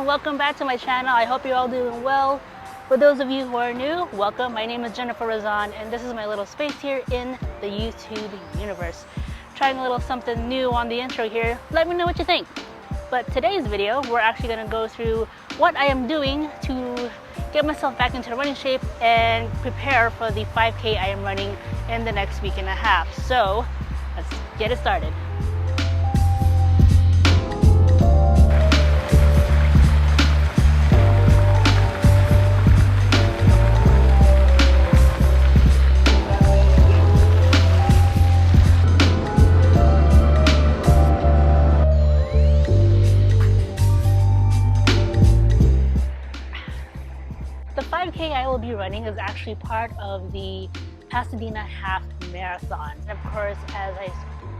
welcome back to my channel. I hope you're all doing well. For those of you who are new, welcome. My name is Jennifer Razon and this is my little space here in the YouTube universe. Trying a little something new on the intro here. Let me know what you think. But today's video, we're actually going to go through what I am doing to get myself back into running shape and prepare for the 5K I am running in the next week and a half. So let's get it started. The 5K I will be running is actually part of the Pasadena Half Marathon. And of course, as I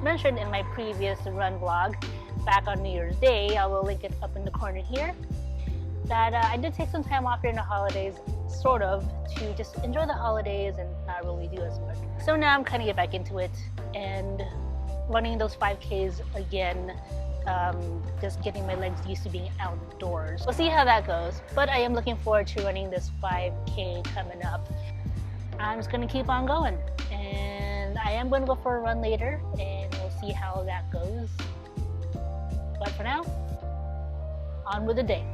mentioned in my previous run vlog back on New Year's Day, I will link it up in the corner here, that I did take some time off during the holidays, sort of, to just enjoy the holidays and not really do as much. So now I'm kind of get back into it and running those 5Ks again. Just getting my legs used to being outdoors. We'll see how that goes, but I am looking forward to running this 5K coming up. I'm just gonna keep on going, and I am gonna go for a run later and we'll see how that goes. But for now, on with the day.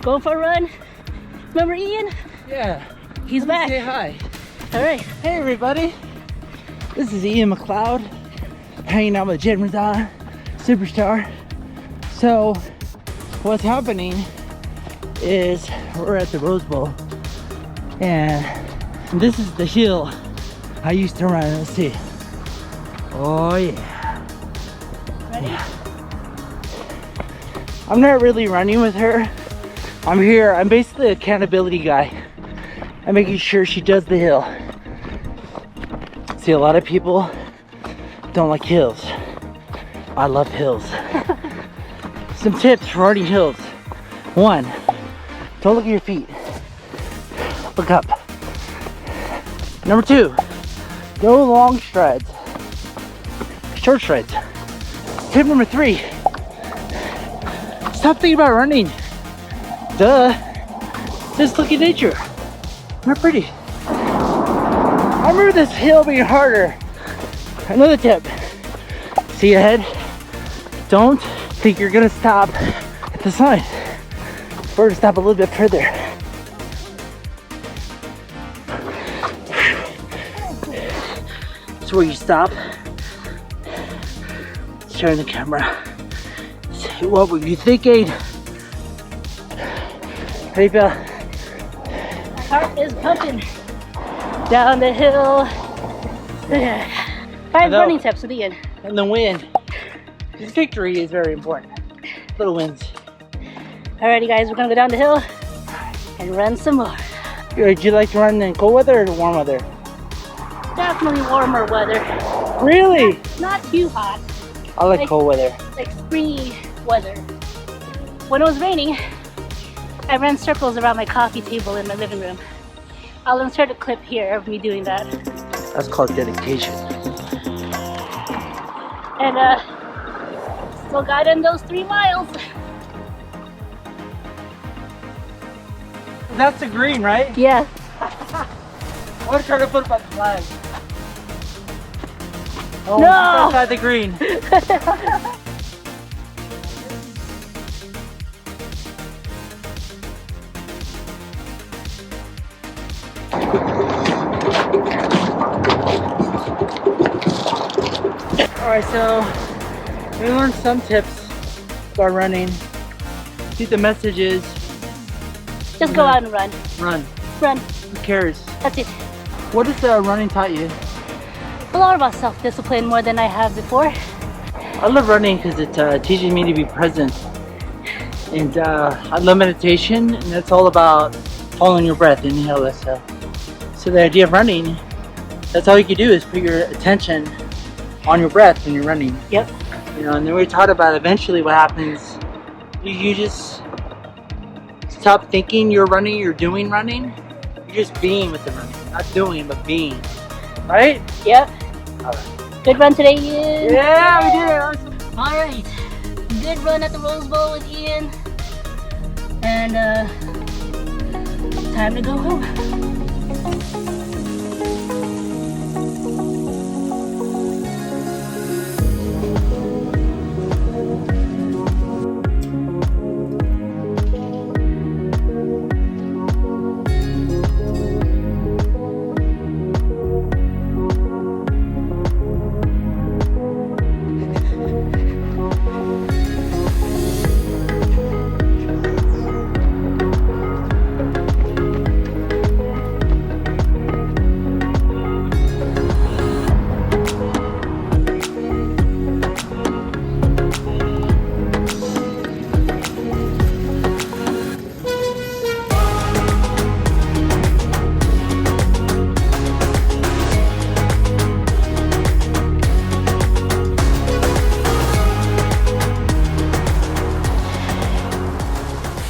Going for a run. Remember Ian? Yeah. He's back. Say hi. All right. Hey everybody. This is Ian McLeod, hanging out with Jennifer Razon, superstar. So what's happening is we're at the Rose Bowl, and this is the hill I used to run. Let's see. Oh yeah. Ready? Yeah. I'm not really running with her. I'm here, I'm basically an accountability guy. I'm making sure she does the hill. See, a lot of people don't like hills. I love hills. Some tips for running hills. 1, don't look at your feet. Look up. Number 2, no long strides. Short strides. Tip number 3, stop thinking about running. Duh. Just look at nature. Not pretty. I remember this hill being harder. Another tip. See ahead. Don't think you're gonna stop at the sign. Or to stop a little bit further. That's where you stop. Turn the camera. Say, what were you thinking? How do you feel? My heart is pumping. Down the hill. 5 running tips at the end. And the win. This victory is very important. Little wins. Alrighty guys, we're gonna go down the hill and run some more. Would you like to run in cold weather or warm weather? Definitely warmer weather. Really? Not too hot. I like cold weather. Like springy weather. When it was raining, I ran circles around my coffee table in my living room. I'll insert a clip here of me doing that. That's called dedication. And still got in those 3 miles. That's the green, right? Yeah. I want to try to put up a flag. Oh, No! outside the green. Alright, so we learned some tips about running. I think the message is Just go out and run. run. Run. Who cares? That's it. What has running taught you? A lot about self-discipline, more than I have before. I love running because it teaches me to be present. And I love meditation, and that's all about following your breath, inhale, exhale. So the idea of running, that's all you can do is put your attention on your breath when you're running. Yep. You know, and then we taught about eventually what happens. You just Stop thinking you're running, you're doing running. You're just being with the running. Not doing, but being. Right? Yep. Alright. Good run today, Ian. Yeah, we did it. Awesome. Alright. Good run at the Rose Bowl with Ian. And time to go home.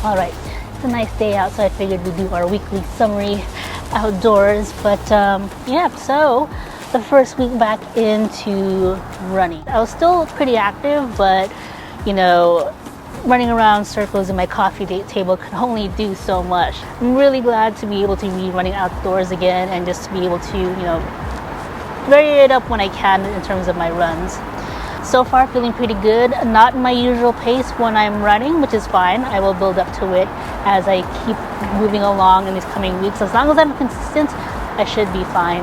Alright, it's a nice day out, so I figured we'd do our weekly summary outdoors. But yeah, so the first week back into running. I was still pretty active, but you know, running around circles in my coffee date table could only do so much. I'm really glad to be able to be running outdoors again and just to be able to, you know, vary it up when I can in terms of my runs. So far feeling pretty good. Not my usual pace when I'm running, which is fine. I will build up to it as I keep moving along in these coming weeks. As long as I'm consistent, I should be fine.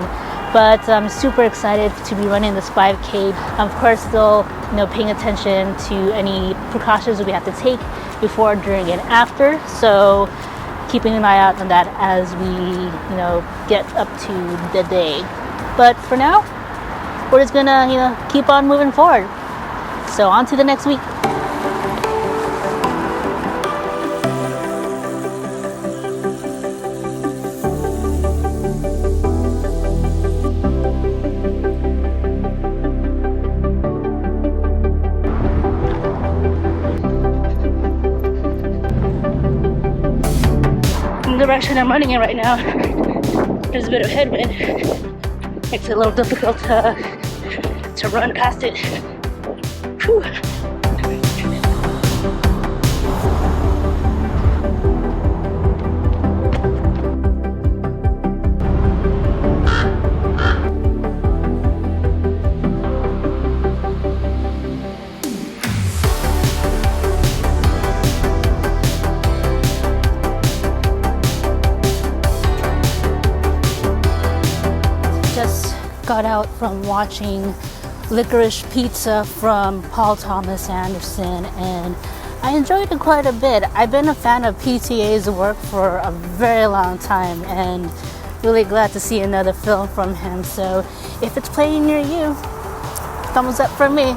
But I'm super excited to be running this 5K. Of course, still, you know, paying attention to any precautions we have to take before, during, and after. So keeping an eye out on that as we, you know, get up to the day. But for now, we're just gonna, you know, keep on moving forward. So on to the next week. In the direction I'm running in right now, there's a bit of headwind. Makes it a little difficult to run past it. Whew. Just got out from watching Licorice Pizza from Paul Thomas Anderson, and I enjoyed it quite a bit. I've been a fan of PTA's work for a very long time and really glad to see another film from him. So if it's playing near you, thumbs up from me.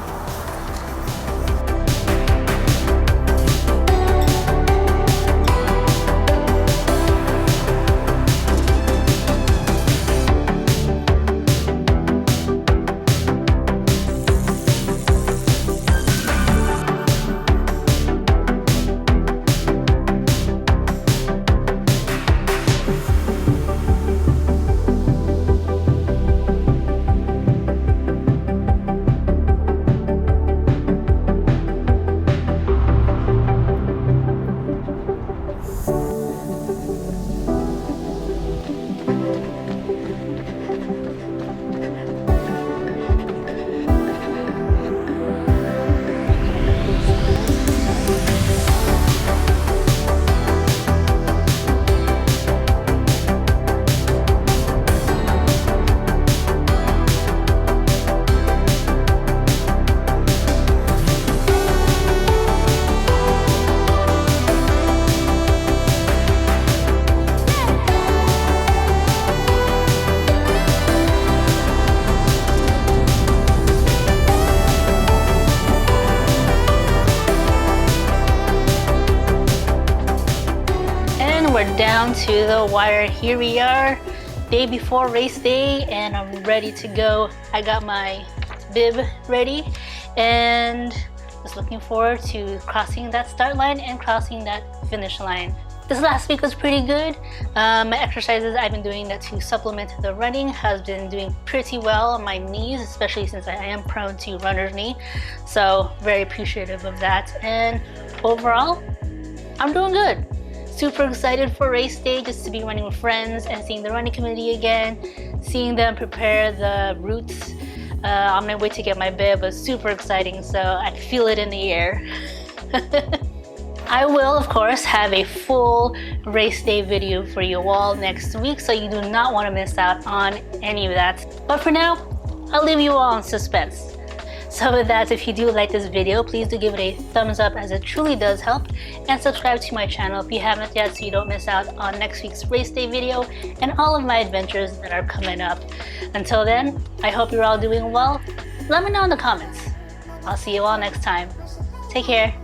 Down to the wire. Here we are, day before race day, and I'm ready to go. I got my bib ready and just looking forward to crossing that start line and crossing that finish line. This last week was pretty good. My exercises I've been doing to supplement the running has been doing pretty well on my knees, especially since I am prone to runner's knee. So very appreciative of that. And overall, I'm doing good. Super excited for race day, just to be running with friends and seeing the running community again, seeing them prepare the routes on my way to get my bib was super exciting, so I could feel it in the air. I will, of course, have a full race day video for you all next week, so you do not want to miss out on any of that. But for now, I'll leave you all in suspense. So with that, if you do like this video, please do give it a thumbs up, as it truly does help, and subscribe to my channel if you haven't yet, so you don't miss out on next week's race day video and all of my adventures that are coming up. Until then, I hope you're all doing well. Let me know in the comments. I'll see you all next time. Take care.